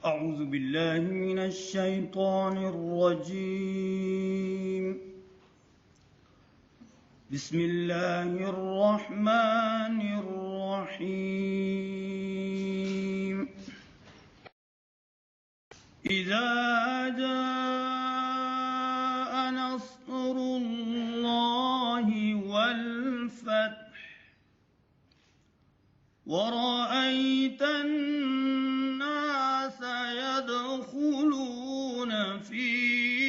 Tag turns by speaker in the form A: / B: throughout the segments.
A: أعوذ بالله من الشيطان الرجيم. بسم الله الرحمن الرحيم. إذا جاء نصر الله والفتح ورأيت الناس يدخلون في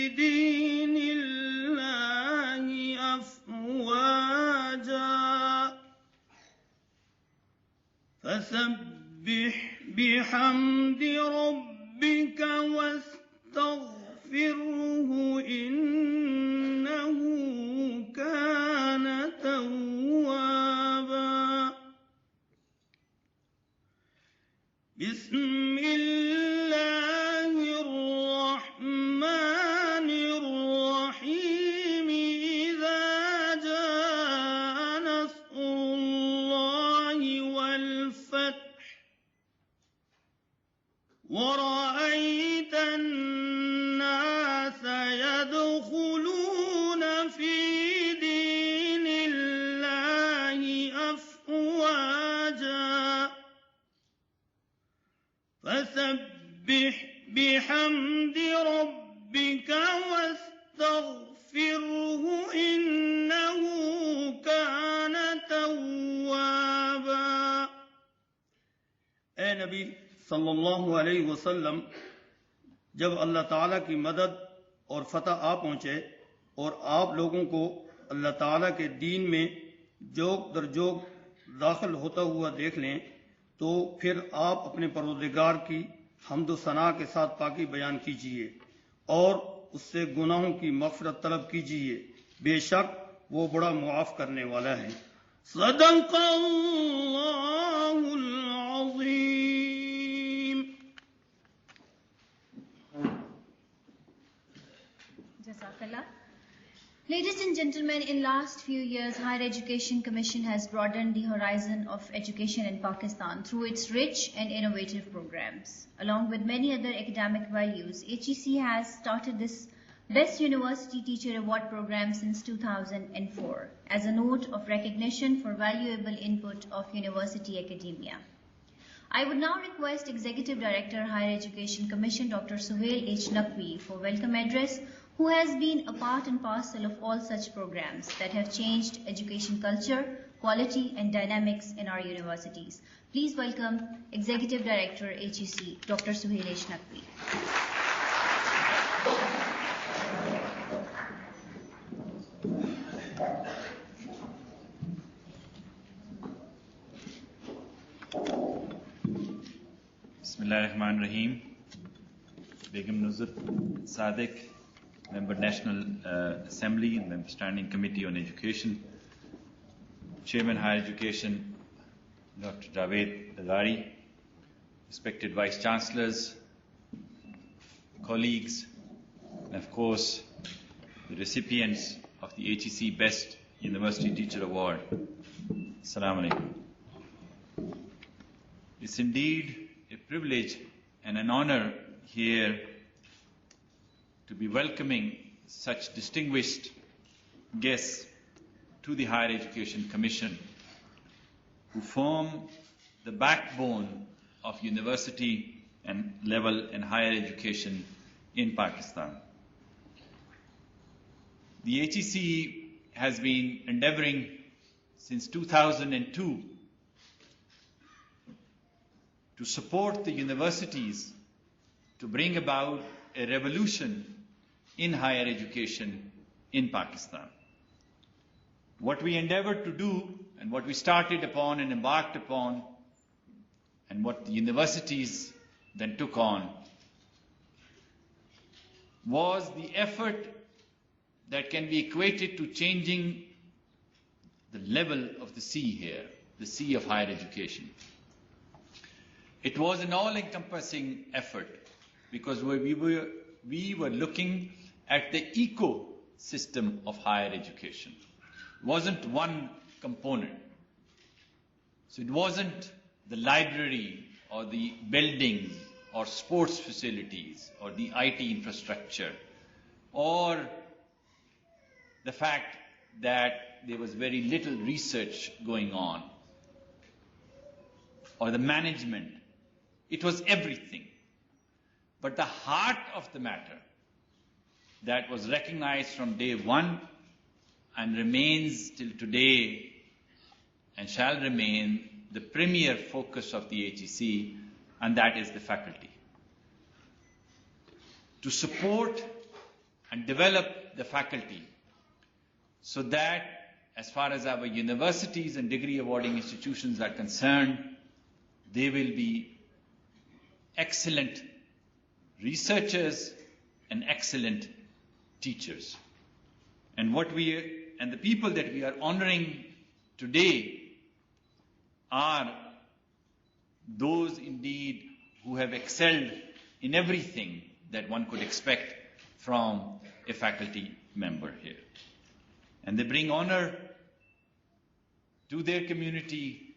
A: دين الله أفواجا فسبح بحمد ربك واستغفره إنه كان توابا. بسم الله الرحمن الرحيم. إذا جاء نصر الله والفتح ورأيت الناس يدخلون في دين الله أفواجا فسبح بحمد ربك واستغفره إنه كان توابا. اے نبی صلی اللہ علیہ وسلم، جب اللہ تعالیٰ کی مدد اور فتح آ پہنچے اور آپ لوگوں کو اللہ تعالیٰ کے دین میں جوگ در جوگ داخل ہوتا ہوا دیکھ لیں تو پھر آپ اپنے پروردگار کی حمد و ثنا کے ساتھ پاکی بیان کیجئے اور اس سے گناہوں کی مغفرت طلب کیجئے، بے شک وہ بڑا معاف کرنے والا ہے۔ صدق اللہ العظیم۔
B: Jazakallah. Ladies and gentlemen, in last few years, Higher Education Commission has broadened the horizon of education in Pakistan through its rich and innovative programs. Along with many other academic values, HEC has started this Best University Teacher Award program since 2004 as a note of recognition for valuable input of university academia. I would now request Executive Director, Higher Education Commission, Dr. Suhail H. Naqvi, for welcome address, who has been a part and parcel of all such programs that have changed education culture, quality and dynamics in our universities. Please welcome Executive Director, HEC, Dr. Suhail H. Naqvi.
C: Bismillahirrahmanirrahim. Begum Nuzhat Sadiq, Member National Assembly and Member Standing Committee on Education, Chairman Higher Education, Dr. Javed Azari, respected Vice Chancellors, colleagues, and of course, the recipients of the HEC Best University Teacher Award. Assalamu alaikum. It's indeed a privilege and an honor here to be welcoming such distinguished guests to the Higher Education Commission, who form the backbone of university and level and higher education in Pakistan. The HEC has been endeavoring since 2002 to support the universities to bring about a revolution in higher education in Pakistan. What we endeavored to do and what we started upon and embarked upon and what the universities then took on was the effort that can be equated to changing the level of the sea here, the sea of higher education. It was an all-encompassing effort because we were looking at the ecosystem of higher education. It wasn't one component. So it wasn't the library or the buildings or sports facilities or the IT infrastructure, or the fact that there was very little research going on, or the management. It was everything. But the heart of the matter that was recognized from day one and remains till today and shall remain the premier focus of the HEC, and that is the faculty. To support and develop the faculty so that, as far as our universities and degree awarding institutions are concerned, they will be excellent researchers and excellent teachers. And the people that we are honoring today are those indeed who have excelled in everything that one could expect from a faculty member here. And they bring honor to their community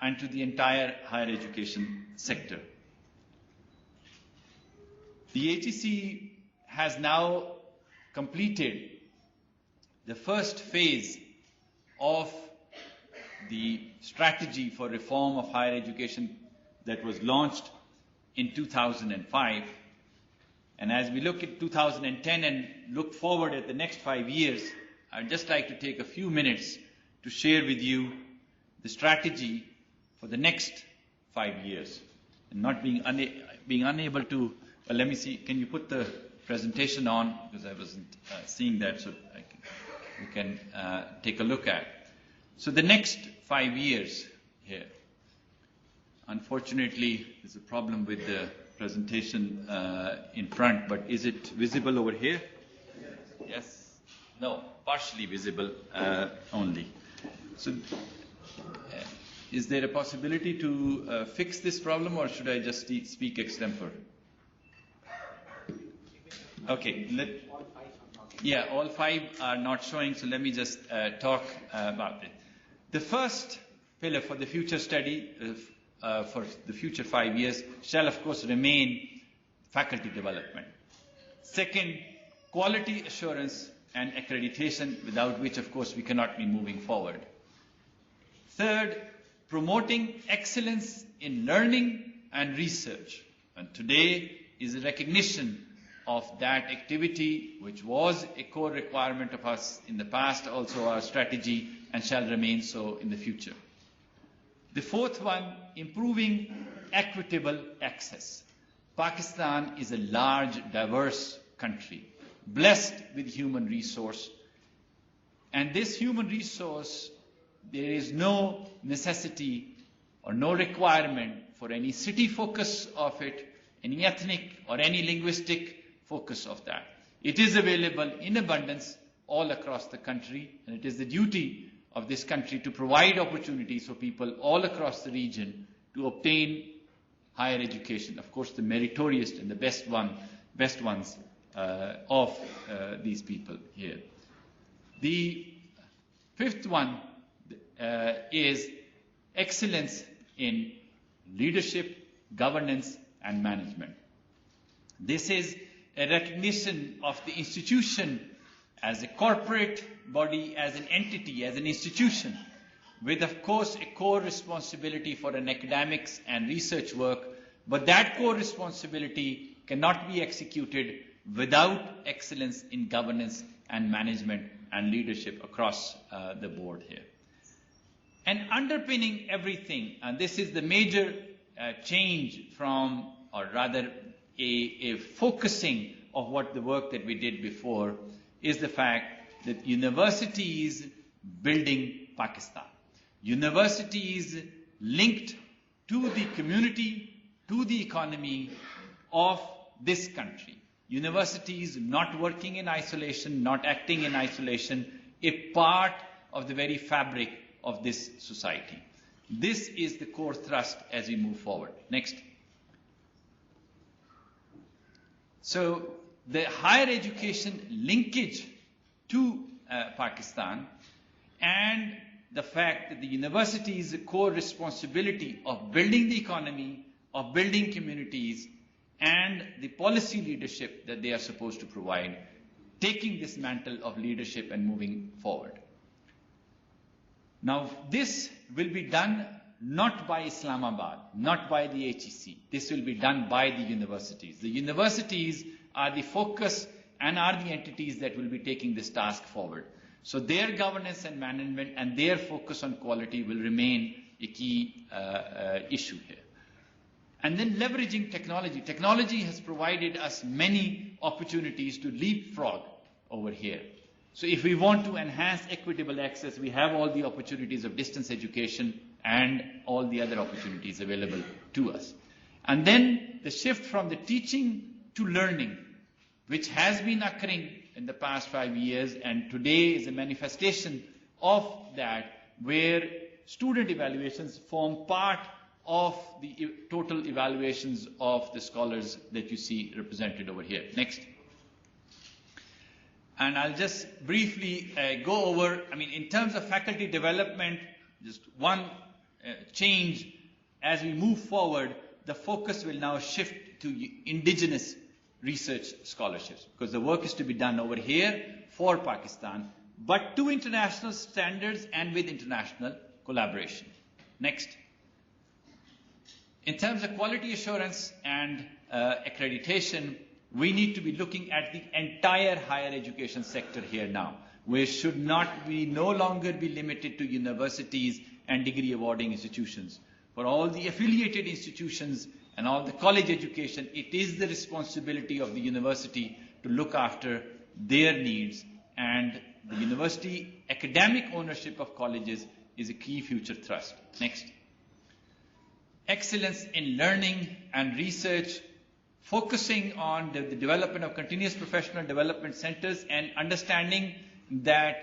C: and to the entire higher education sector. The HEC has now completed the first phase of the strategy for reform of higher education that was launched in 2005. And as we look at 2010 and look forward at the next 5 years, I'd just like to take a few minutes to share with you the strategy for the next 5 years. And not being unable to, well, let me see, can you put the presentation on? Because I wasn't seeing that, so we can take a look at. So the next 5 years here. Unfortunately, there's a problem with the presentation in front, but is it visible over here? Yes? No, partially visible only. So is there a possibility to fix this problem, or should I just speak extempore? Okay. All five are not showing, so let me just talk about it. The first pillar for the future study for the future 5 years shall, of course, remain faculty development. Second, quality assurance and accreditation, without which, of course, we cannot be moving forward. Third, promoting excellence in learning and research. And today is a recognition of that activity, which was a core requirement of us in the past, also our strategy, and shall remain so in the future. The fourth one, improving equitable access. Pakistan is a large, diverse country, blessed with human resource. And this human resource, there is no necessity or no requirement for any city focus of it, any ethnic or any linguistic focus of that. It is available in abundance all across the country, and it is the duty of this country to provide opportunities for people all across the region to obtain higher education. Of course, the meritorious and the best ones of these people here. The fifth one is excellence in leadership, governance, and management. This is a recognition of the institution as a corporate body, as an entity, as an institution, with, of course, a core responsibility for an academics and research work, but that core responsibility cannot be executed without excellence in governance and management and leadership across the board here. And underpinning everything, and this is the major change from, or rather a focusing of what the work that we did before, is the fact that universities building Pakistan. Universities linked to the community, to the economy of this country. Universities not working in isolation, not acting in isolation, a part of the very fabric of this society. This is the core thrust as we move forward. Next. So the higher education linkage to Pakistan, and the fact that the university's core responsibility of building the economy, of building communities and the policy leadership that they are supposed to provide, taking this mantle of leadership and moving forward. Now, this will be done not by Islamabad, not by the HEC. This will be done by the universities. The universities are the focus and are the entities that will be taking this task forward. So their governance and management and their focus on quality will remain a key issue here. And then leveraging technology. Technology has provided us many opportunities to leapfrog over here. So if we want to enhance equitable access, we have all the opportunities of distance education and all the other opportunities available to us. And then the shift from the teaching to learning, which has been occurring in the past 5 years, and today is a manifestation of that, where student evaluations form part of the total evaluations of the scholars that you see represented over here. Next. And I'll just briefly go over, in terms of faculty development, just one change as we move forward. The focus will now shift to indigenous research scholarships, because the work is to be done over here for Pakistan, but to international standards and with international collaboration. Next. In terms of quality assurance and accreditation, we need to be looking at the entire higher education sector here now. We should no longer be limited to universities and degree awarding institutions. For all the affiliated institutions and all the college education, it is the responsibility of the university to look after their needs, and the university academic ownership of colleges is a key future thrust. Next. Excellence in learning and research, focusing on the development of continuous professional development centers, and understanding that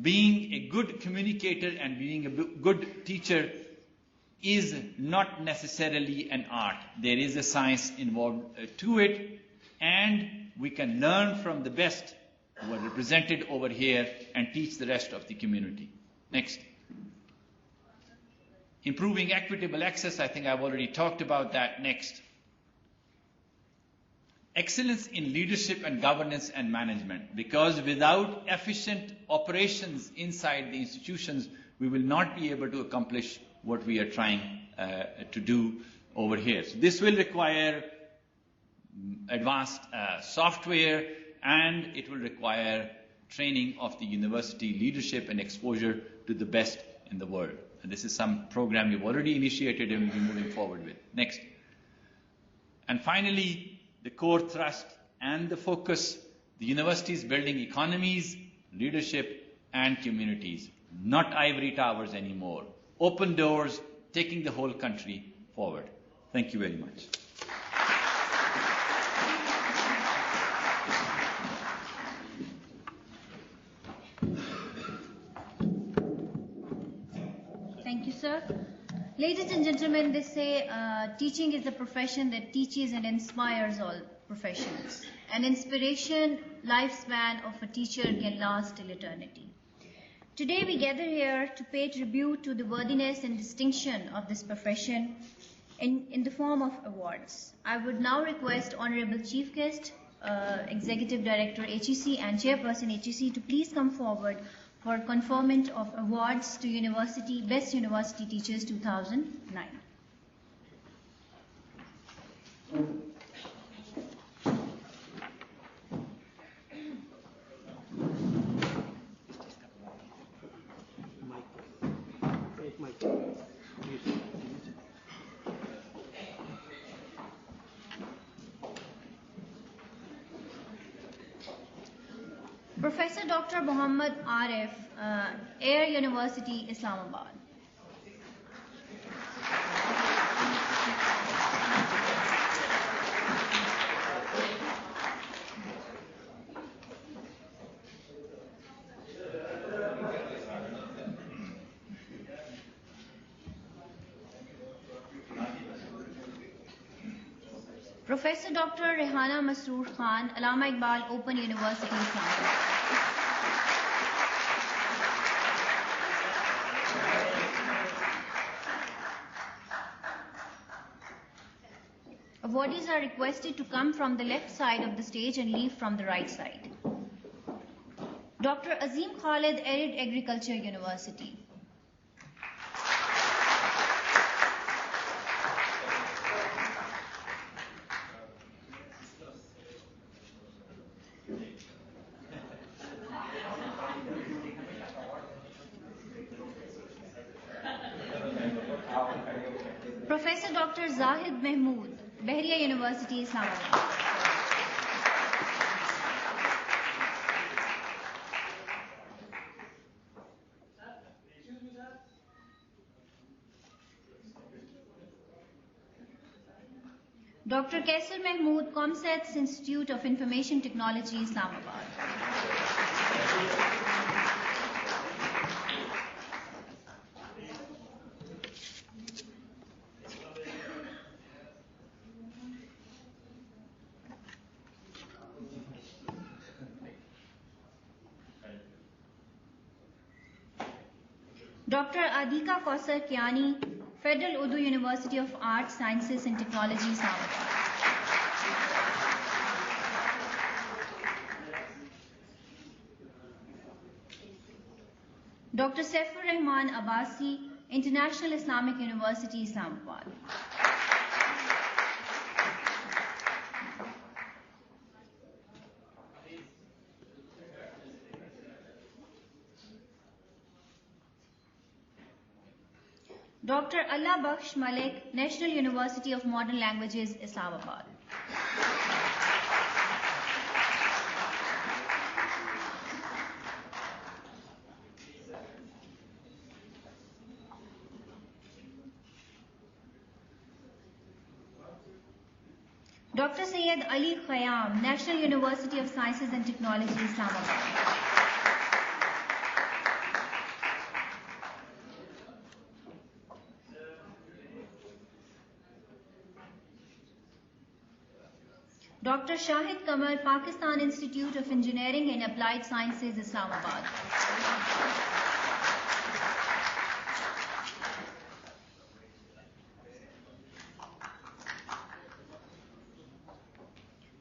C: being a good communicator and being a good teacher is not necessarily an art. There is a science involved to it, and we can learn from the best who are represented over here and teach the rest of the community. Next. Improving equitable access, I think I've already talked about that. Next. Excellence in leadership and governance and management, because without efficient operations inside the institutions, we will not be able to accomplish what we are trying to do over here. So this will require advanced software, and it will require training of the university leadership and exposure to the best in the world. And this is some program we've already initiated and we'll be moving forward with. Next. And finally, the core thrust and the focus, the university is building economies, leadership, and communities, not ivory towers anymore. Open doors, taking the whole country forward. Thank you very much.
B: Thank you, sir. Ladies and gentlemen, they say teaching is a profession that teaches and inspires all professionals. An inspiration lifespan of a teacher can last till eternity. Today we gather here to pay tribute to the worthiness and distinction of this profession in the form of awards. I would now request Honorable Chief Guest, Executive Director HEC and Chairperson HEC to please come forward for conferment of awards to University Best University Teachers 2009. Professor Dr. Muhammad Arif, Air University, Islamabad. Professor Dr. Rehana Masroor Khan, Allama Iqbal Open University, Islamabad. bodies are requested to come from the left side of the stage and leave from the right side. Dr. Azim Khalid, Arid Agriculture University. Professor Dr. Zahid Mahmood, Bahria University, Islamabad. Dr. Kaisar Mahmood, Comsats Institute of Information Technology, Islamabad. Dr. Adhika Kausar Kiani, Federal Urdu University of Arts, Sciences and Technology, Islamabad. Dr. Saifur Rahman Abbasi, International Islamic University, Islamabad. Dr. Allah Bakhsh Malik, National University of Modern Languages, Islamabad. Dr. Syed Ali Khayyam, National University of Sciences and Technology, Islamabad. Dr. Shahid Kamal, Pakistan Institute of Engineering and Applied Sciences, Islamabad.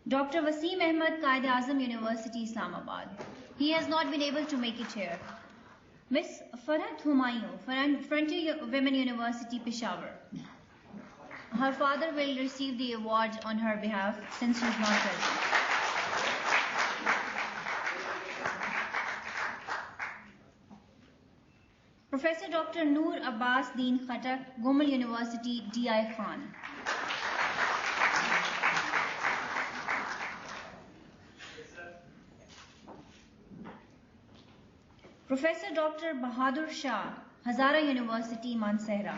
B: Dr. Wasim Ahmad, Quaid-e-Azam University, Islamabad. He has not been able to make it here. Miss Farhat Humayun, Frontier Women University, Peshawar. Her father will receive the award on her behalf since she is not present. Professor Dr. Noor Abbas Deen Khattak, Gomal University, D.I. Khan. Professor Dr. Bahadur Shah, Hazara University, Mansehra.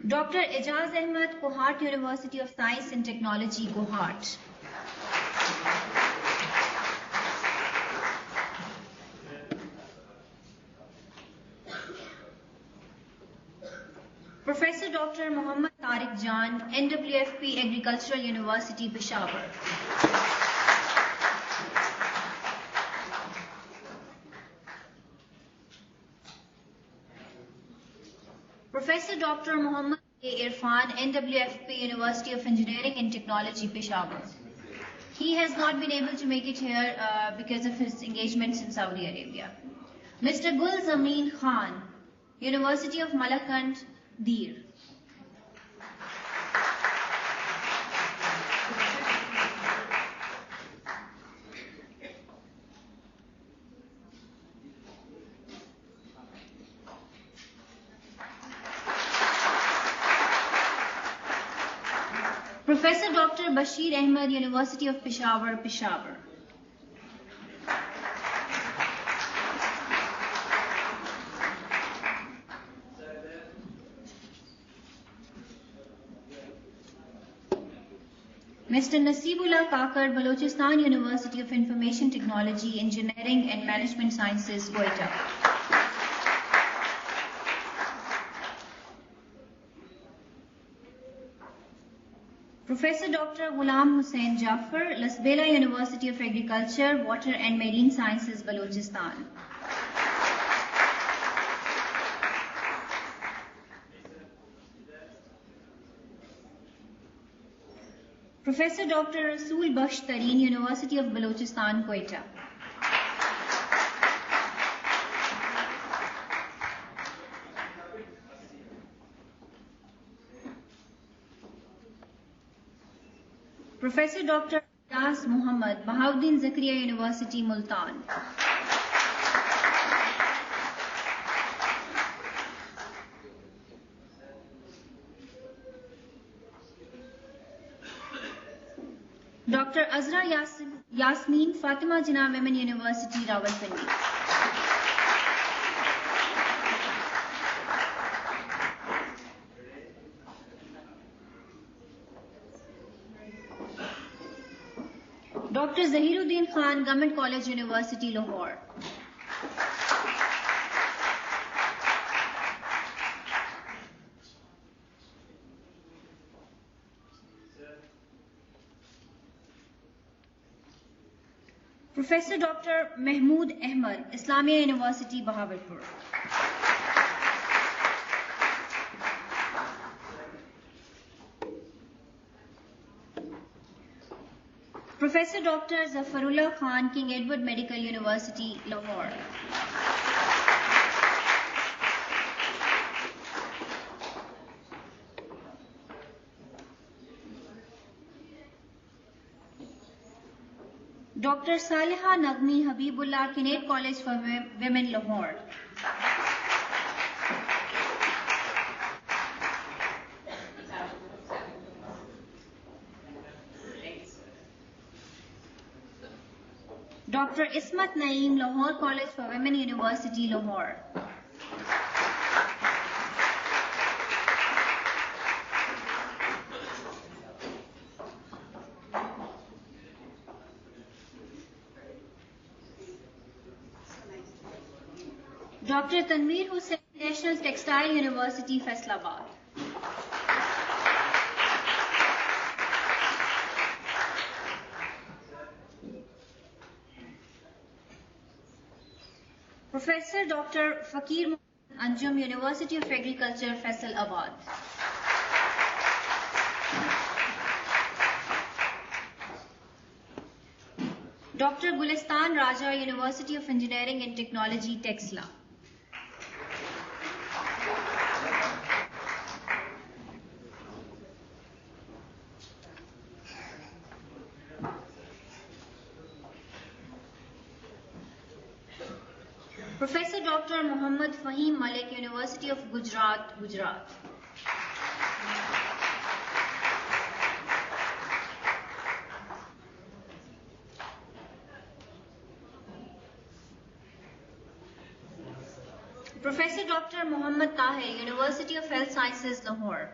B: Dr. Ijaz Ahmed, Kohat University of Science and Technology, Kohat. Professor Dr. Muhammad Tariq Jan, NWFP Agricultural University, Peshawar. Professor Dr. Muhammad A. Irfan, NWFP University of Engineering and Technology, Peshawar. He has not been able to make it here because of his engagements in Saudi Arabia. Mr. Gul Zameen Khan, University of Malakand, Dir. Professor Dr. Bashir Ahmed, University of Peshawar, Peshawar. Mr. Nasibullah Kakar, Balochistan University of Information Technology, Engineering and Management Sciences, Quetta. Professor Dr. Ghulam Hussain Jafar, Lasbela University of Agriculture, Water and Marine Sciences, Balochistan. Professor Dr. Rasool Bakhsh Tareen, University of Balochistan, Quetta. Professor Dr. Das Muhammad, Bahauddin Zakaria University, Multan. Dr. Azra Yasmeen, Fatima Jinnah Women University, Rawalpindi. Dr. Zahiruddin Khan, Government College University, Lahore. Professor Dr. Mahmood Ahmad, Islamia University, Bahawalpur. Professor Dr. Zafarullah Khan, King Edward Medical University, Lahore. Dr. Saliha Nagmi Habibullah, Kinnaird College for Women, Lahore. Dr. Ismat Naeem, Lahore College for Women, University, Lahore. Dr. Tanveer Hussain, National Textile University, Faisalabad. Professor Dr. Fakir Anjum, University of Agriculture, Faisalabad. Dr. Gulistan Raja, University of Engineering and Technology, Texla. Professor Dr. Muhammad Fahim Malik, University of Gujarat, Gujarat. Professor Dr. Muhammad Tahir, University of Health Sciences, Lahore.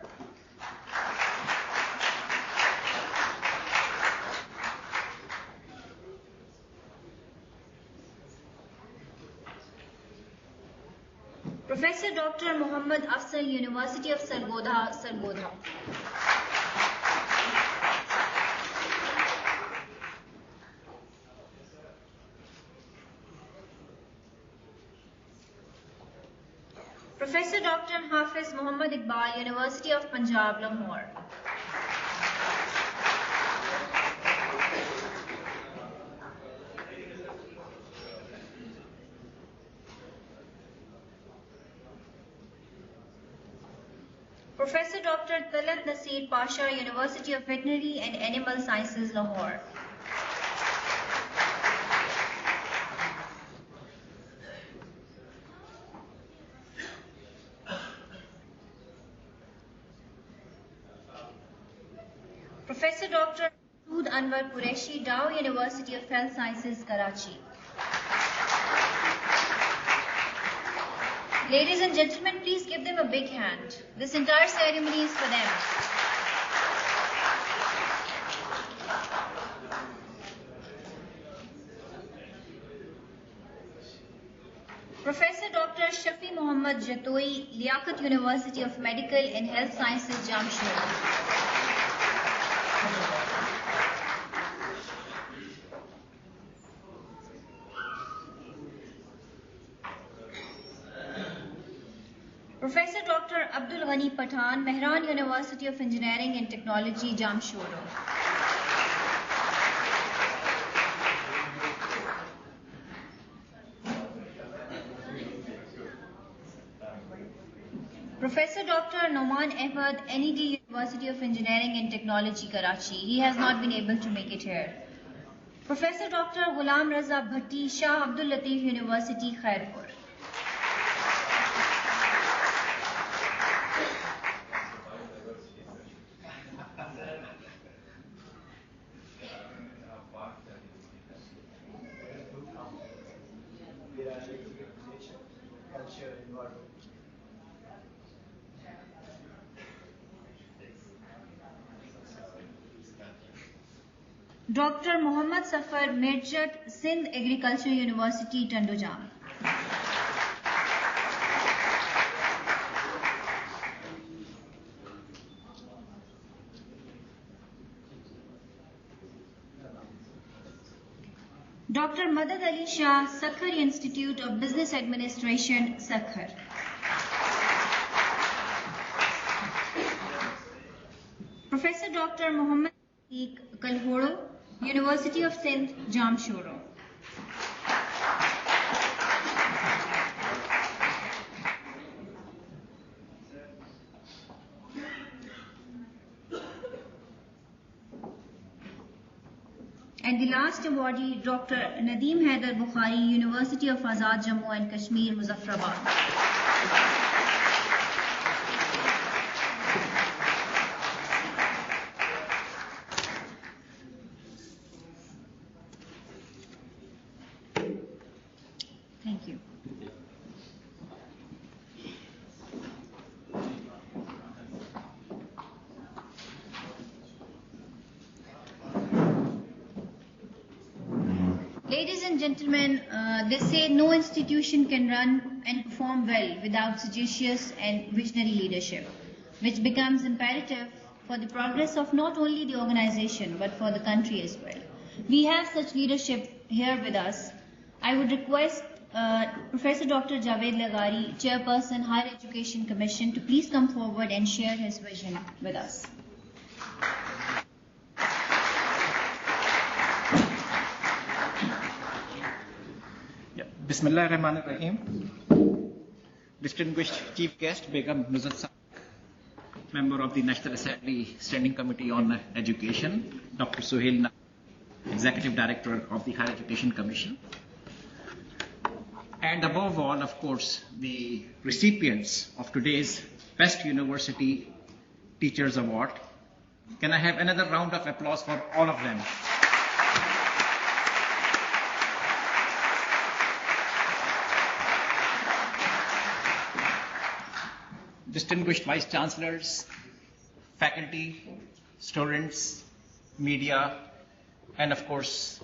B: Professor Dr. Muhammad Afzal, University of Sargodha, Sargodha. Professor Dr. Hafiz Muhammad Iqbal, University of Punjab, Lahore. Professor Dr. Talat Nasir Pasha, University of Veterinary and Animal Sciences, Lahore. Professor Dr. Masood Anwar Qureshi, Dow University of Health Sciences, Karachi. Ladies and gentlemen, please give them a big hand. This entire ceremony is for them. Professor Dr. Shafi Muhammad Jatoi, Liaquat University of Medical and Health Sciences, Jamshedpur. Professor Dr. Abdul Ghani Pathan, Mehran University of Engineering and Technology, Jamshoro. Professor Dr. Noman Ahmed, NED University of Engineering and Technology, Karachi. He has not been able to make it here. Professor Dr. Ghulam Raza Bhatti, Shah Abdul Latif University, Khairpur. Dr. Muhammad Safar Mirjat, Sindh Agriculture University, Tandojam. Dr. Madad Ali Shah, Sakhar Institute of Business Administration, Sakhar. Professor Dr. Muhammad Kalhoro, University of Sindh, Jamshoro. And the last awardee, Dr. Nadeem Haider Bukhari, University of Azad Jammu and Kashmir, Muzaffarabad. Thank you. Ladies and gentlemen, they say no institution can run and perform well without sagacious and visionary leadership, which becomes imperative for the progress of not only the organization but for the country as well. We have such leadership here with us. I would request Professor Dr. Javed Lagari, Chairperson, Higher Education Commission, to please come forward and share his vision with us.
D: Bismillah ar-Rahman ar-Rahim. Distinguished Chief Guest, Begum Nuzhat Saq, Member of the National Assembly Standing Committee on Education, Dr. Suhail Naik, Executive Director of the Higher Education Commission, and above all, of course, the recipients of today's Best University Teachers Award. Can I have another round of applause for all of them? Distinguished Vice Chancellors, faculty, students, media, and of course,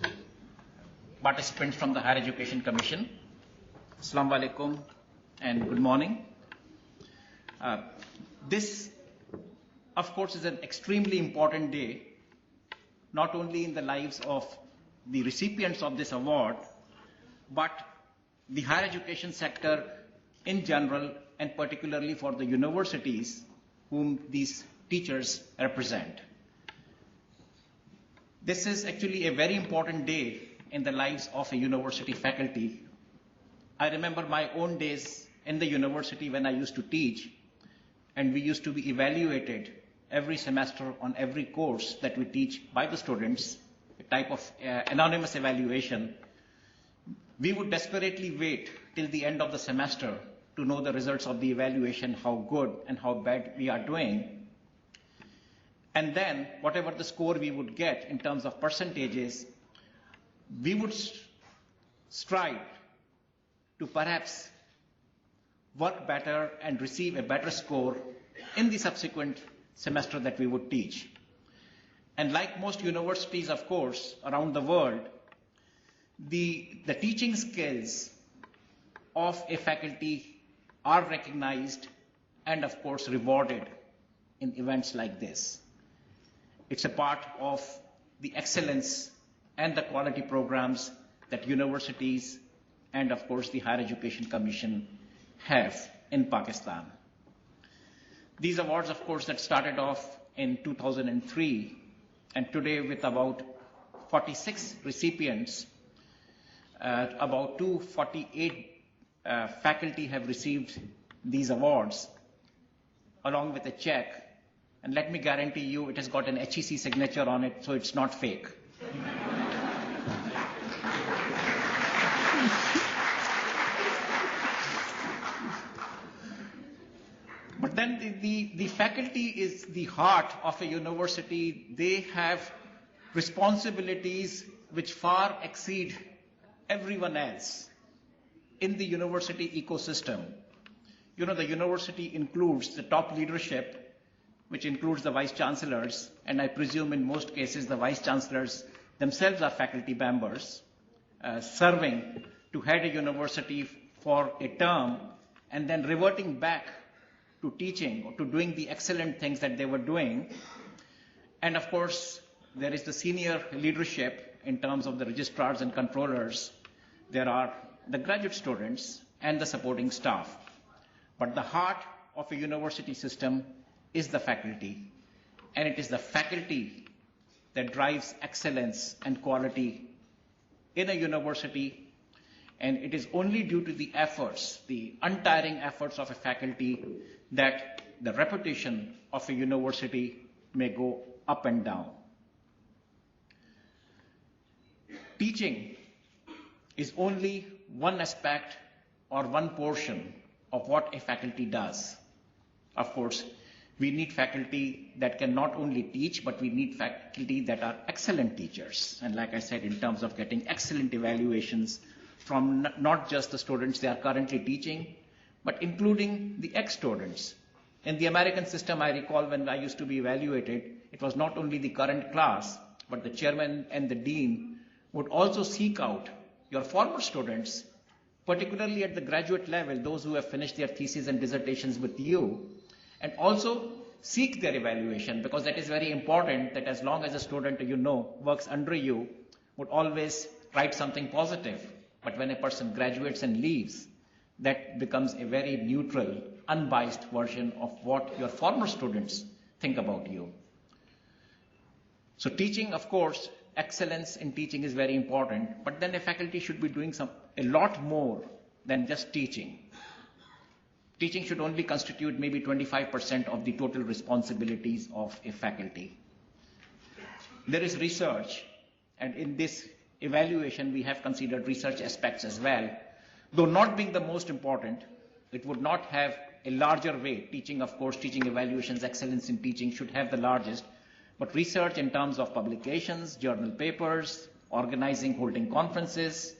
D: participants from the Higher Education Commission. Assalamu alaikum and good morning. This, of course, is an extremely important day, not only in the lives of the recipients of this award, but the higher education sector in general, and particularly for the universities whom these teachers represent. This is actually a very important day in the lives of a university faculty. I remember my own days in the university when I used to teach, and we used to be evaluated every semester on every course that we teach by the students, a type of anonymous evaluation. We would desperately wait till the end of the semester to know the results of the evaluation, how good and how bad we are doing. And then, whatever the score we would get in terms of percentages, we would strive to perhaps work better and receive a better score in the subsequent semester that we would teach. And like most universities, of course, around the world, the teaching skills of a faculty are recognized and, of course, rewarded in events like this. It's a part of the excellence and the quality programs that universities and, of course, the Higher Education Commission have in Pakistan. These awards, of course, that started off in 2003, and today with about 46 recipients, about 248 faculty have received these awards, along with a check. And let me guarantee you, it has got an HEC signature on it, so it's not fake. But then the faculty is the heart of a university. They have responsibilities which far exceed everyone else in the university ecosystem. You know, the university includes the top leadership, which includes the vice chancellors, and I presume in most cases the vice chancellors themselves are faculty members, serving to head a university for a term and then reverting back to teaching or to doing the excellent things that they were doing. And of course, there is the senior leadership in terms of the registrars and controllers. There are the graduate students and the supporting staff. But the heart of a university system is the faculty, and it is the faculty that drives excellence and quality in a university, and it is only due to the efforts, the untiring efforts of a faculty, that the reputation of a university may go up and down. Teaching is only one aspect or one portion of what a faculty does. Of course, we need faculty that can not only teach, but we need faculty that are excellent teachers. And like I said, in terms of getting excellent evaluations from not just the students they are currently teaching, but including the ex-students. In the American system, I recall when I used to be evaluated, it was not only the current class, but the chairman and the dean would also seek out your former students, particularly at the graduate level, those who have finished their theses and dissertations with you, and also seek their evaluation, because that is very important, that as long as a student you know works under you, would always write something positive. But when a person graduates and leaves, that becomes a very neutral, unbiased version of what your former students think about you. So teaching, of course, excellence in teaching is very important, but then a faculty should be doing a lot more than just teaching. Teaching should only constitute maybe 25% of the total responsibilities of a faculty. There is research, and in this evaluation we have considered research aspects as well. Though not being the most important, it would not have a larger weight. Teaching, of course, teaching evaluations, excellence in teaching should have the largest. But research in terms of publications, journal papers, organizing, holding conferences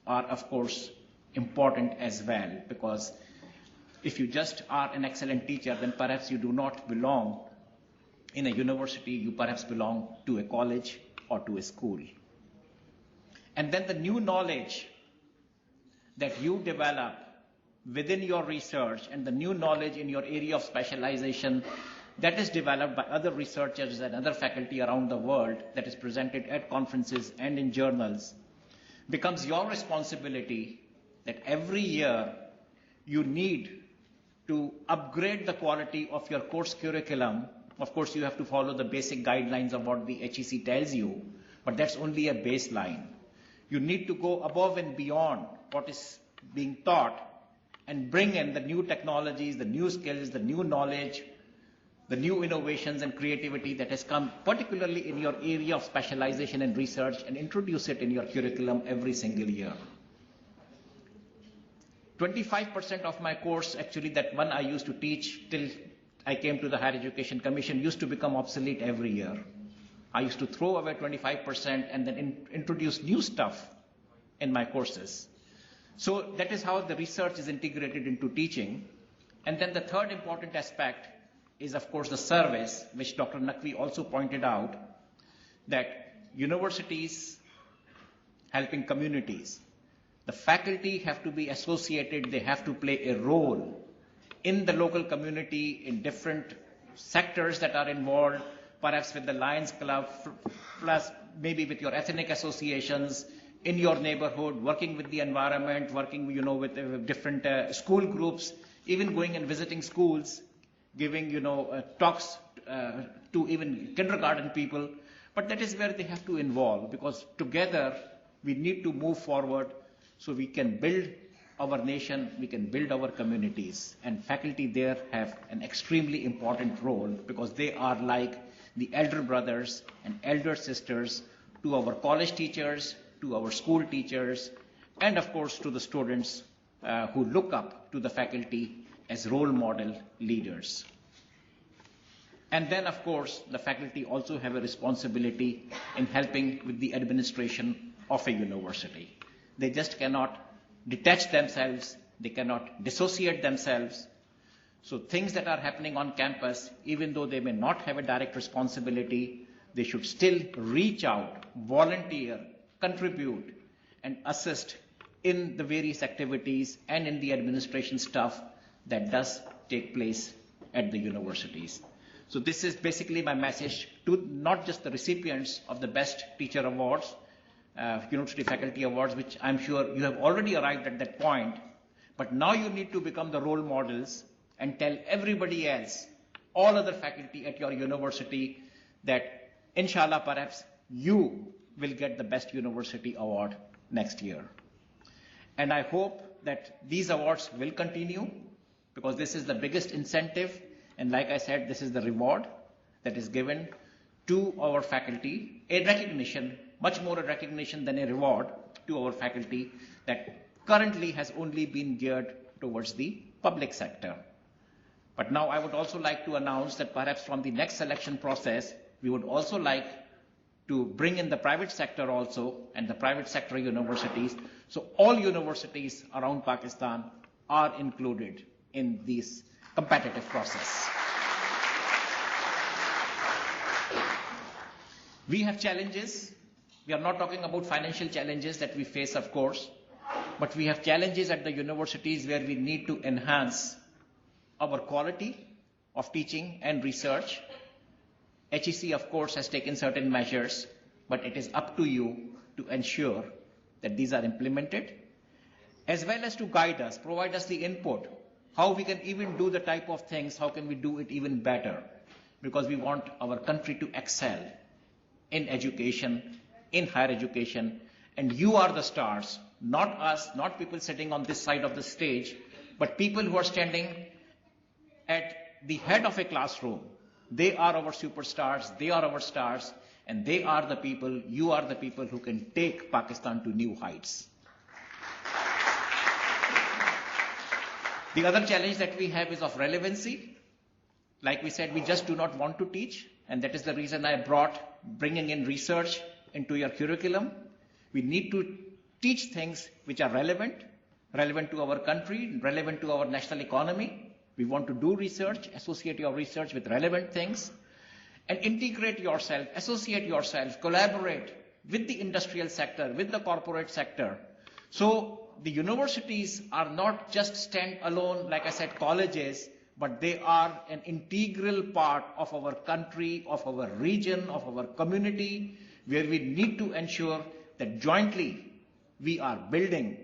D: are, of course, important as well. Because if you just are an excellent teacher, then perhaps you do not belong in a university, you perhaps belong to a college or to a school. And then the new knowledge that you develop within your research and the new knowledge in your area of specialization that is developed by other researchers and other faculty around the world, that is presented at conferences and in journals, becomes your responsibility, that every year you need to upgrade the quality of your course curriculum. Of course, you have to follow the basic guidelines of what the HEC tells you, but that's only a baseline. You need to go above and beyond what is being taught and bring in the new technologies, the new skills, the new knowledge, the new innovations and creativity that has come particularly in your area of specialization and research, and introduce it in your curriculum every single year. 25% of my course, actually, that one I used to teach till I came to the Higher Education Commission, used to become obsolete every year. I used to throw away 25% and then introduce new stuff in my courses. So that is how the research is integrated into teaching. And then the third important aspect is, of course, the service, which Dr. Naqvi also pointed out, that universities helping communities. The faculty have to be associated, they have to play a role in the local community, in different sectors that are involved, perhaps with the Lions Club, plus maybe with your ethnic associations, in your neighborhood, working with the environment, working with different school groups, even going and visiting schools, giving, talks to even kindergarten people. But that is where they have to involve, because together we need to move forward so we can build our nation, we can build our communities. And faculty there have an extremely important role, because they are like the elder brothers and elder sisters to our college teachers, to our school teachers, and of course to the students who look up to the faculty as role model leaders. And then, of course, the faculty also have a responsibility in helping with the administration of a university. They just cannot detach themselves, they cannot dissociate themselves. So things that are happening on campus, even though they may not have a direct responsibility, they should still reach out, volunteer, contribute, and assist in the various activities and in the administration stuff that does take place at the universities. So this is basically my message to not just the recipients of the Best Teacher Awards, University Faculty Awards, which I'm sure you have already arrived at that point, but now you need to become the role models and tell everybody else, all other faculty at your university, that inshallah perhaps you will get the Best University Award next year. And I hope that these awards will continue, because this is the biggest incentive, and like I said, this is the reward that is given to our faculty, a recognition, much more a recognition than a reward to our faculty that currently has only been geared towards the public sector. But now I would also like to announce that perhaps from the next selection process, we would also like to bring in the private sector also, and the private sector universities. So all universities around Pakistan are included in this competitive process. We have challenges. We are not talking about financial challenges that we face, of course, but we have challenges at the universities where we need to enhance our quality of teaching and research. HEC, of course, has taken certain measures, but it is up to you to ensure that these are implemented, as well as to guide us, provide us the input, how we can even do the type of things, how can we do it even better, because we want our country to excel in education, in higher education, and you are the stars, not us, not people sitting on this side of the stage, but people who are standing at the head of a classroom. They are our superstars, they are our stars, and they are the people, you are the people who can take Pakistan to new heights. The other challenge that we have is of relevancy. Like we said, we just do not want to teach, and that is the reason I brought bringing in research into your curriculum. We need to teach things which are relevant to our country, relevant to our national economy. We want to do research, associate your research with relevant things, and integrate yourself, associate yourself, collaborate with the industrial sector, with the corporate sector. So the universities are not just stand-alone, like I said, colleges, but they are an integral part of our country, of our region, of our community, where we need to ensure that jointly we are building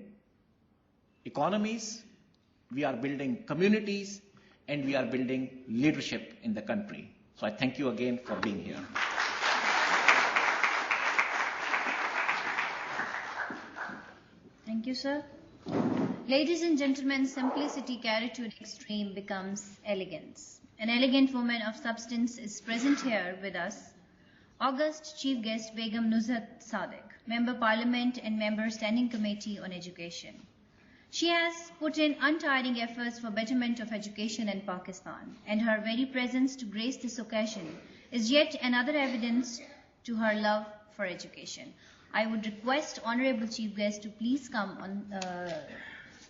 D: economies, we are building communities, and we are building leadership in the country. So I thank you again for being here.
B: Thank you, sir. Ladies and gentlemen, simplicity carried to an extreme becomes elegance. An elegant woman of substance is present here with us. August Chief Guest Begum Nuzhat Sadiq, Member Parliament and Member Standing Committee on Education. She has put in untiring efforts for betterment of education in Pakistan, and her very presence to grace this occasion is yet another evidence to her love for education. I would request Honorable Chief Guest to please come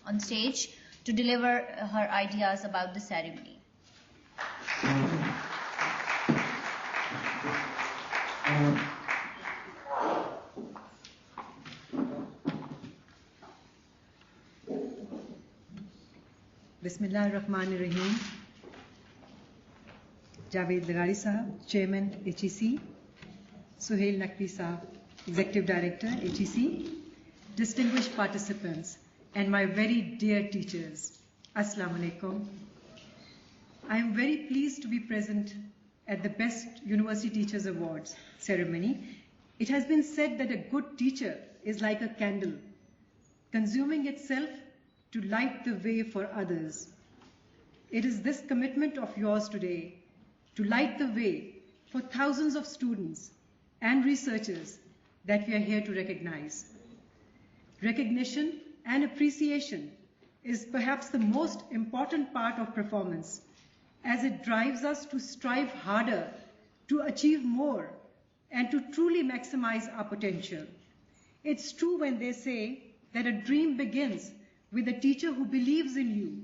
B: on stage to deliver her ideas about the ceremony.
E: Bismillahir-Rahmanir-Rahim. Javed Lagari Sahab, Chairman HEC, Suhail Naqvi Sahab, Executive Director HEC, distinguished participants, and my very dear teachers, Assalamu Alaikum. I am very pleased to be present at the Best University Teachers Awards ceremony. It has been said that a good teacher is like a candle, consuming itself to light the way for others. It is this commitment of yours today to light the way for thousands of students and researchers that we are here to recognize. Recognition and appreciation is perhaps the most important part of performance, as it drives us to strive harder, to achieve more, and to truly maximize our potential. It's true when they say that a dream begins with a teacher who believes in you,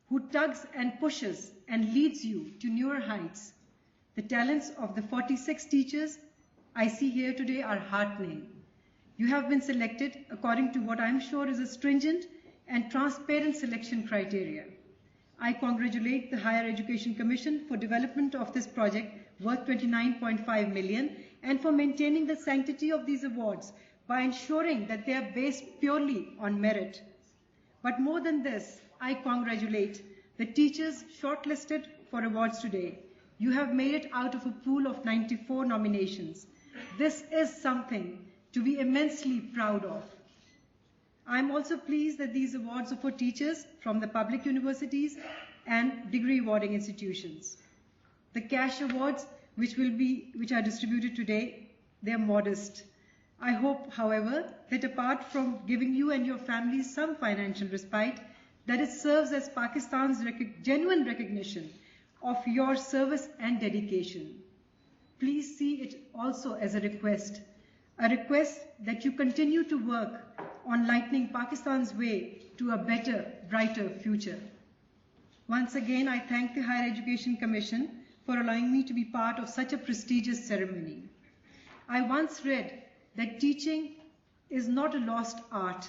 E: who tugs and pushes and leads you to newer heights. The talents of the 46 teachers I see here today are heartening. You have been selected according to what I'm sure is a stringent and transparent selection criteria. I congratulate the Higher Education Commission for development of this project worth 29.5 million and for maintaining the sanctity of these awards by ensuring that they are based purely on merit. But more than this, I congratulate the teachers shortlisted for awards today. You have made it out of a pool of 94 nominations. This is something to be immensely proud of. I am also pleased that these awards are for teachers from the public universities and degree awarding institutions. The cash awards, which are distributed today, they are modest. I hope, however, that apart from giving you and your families some financial respite, that it serves as Pakistan's genuine recognition of your service and dedication. Please see it also as a request that you continue to work on lightening Pakistan's way to a better, brighter future. Once again, I thank the Higher Education Commission for allowing me to be part of such a prestigious ceremony. I once read that teaching is not a lost art,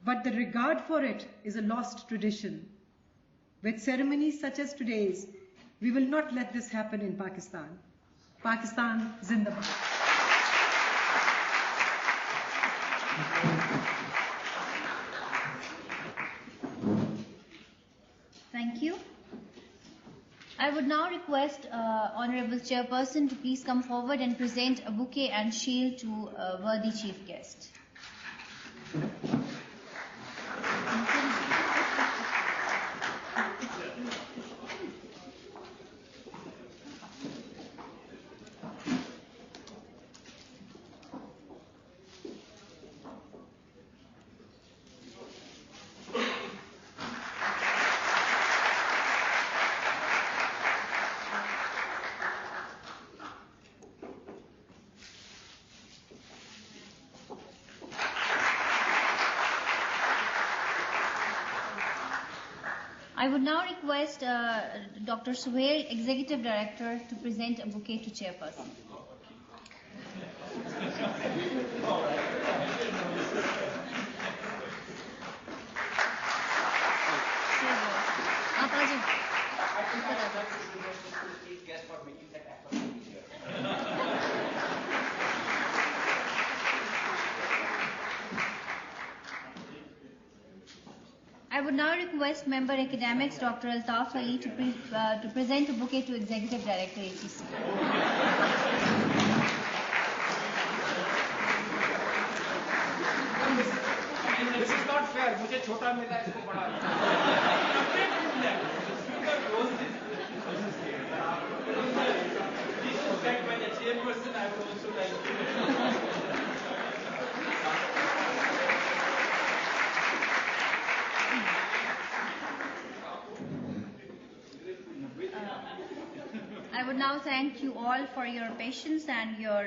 E: but the regard for it is a lost tradition. With ceremonies such as today's, we will not let this happen in Pakistan. Pakistan Zindabad.
B: Thank you. I would now request Honorable Chairperson to please come forward and present a bouquet and shield to a worthy chief guest. I would now request Dr. Suhail, Executive Director, to present a bouquet to Chairperson. I would now request Member Academics Dr. Altaf Ali to present a bouquet to Executive Director, HEC.
F: This is not fair. मुझे छोटा मिला है, इसको बड़ा मिला। This is like by the chairperson. I would also like to.
B: I would now thank you all for your patience and your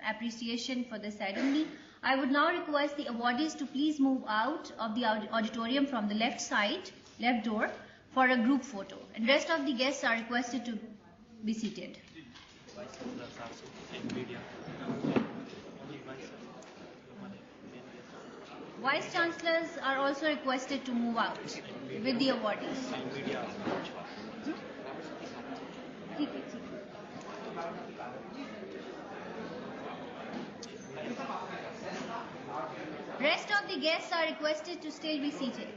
B: appreciation for this ceremony. I would now request the awardees to please move out of the auditorium from the left side, left door, for a group photo. And rest of the guests are requested to be seated. Vice Chancellors are also requested to move out with the awardees. Rest of the guests are requested to still be seated.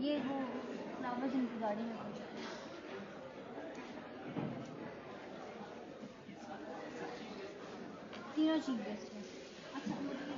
B: ये वो flowers इनकी गाड़ी में पहुंचा तीनों chief guest हैं। अच्छा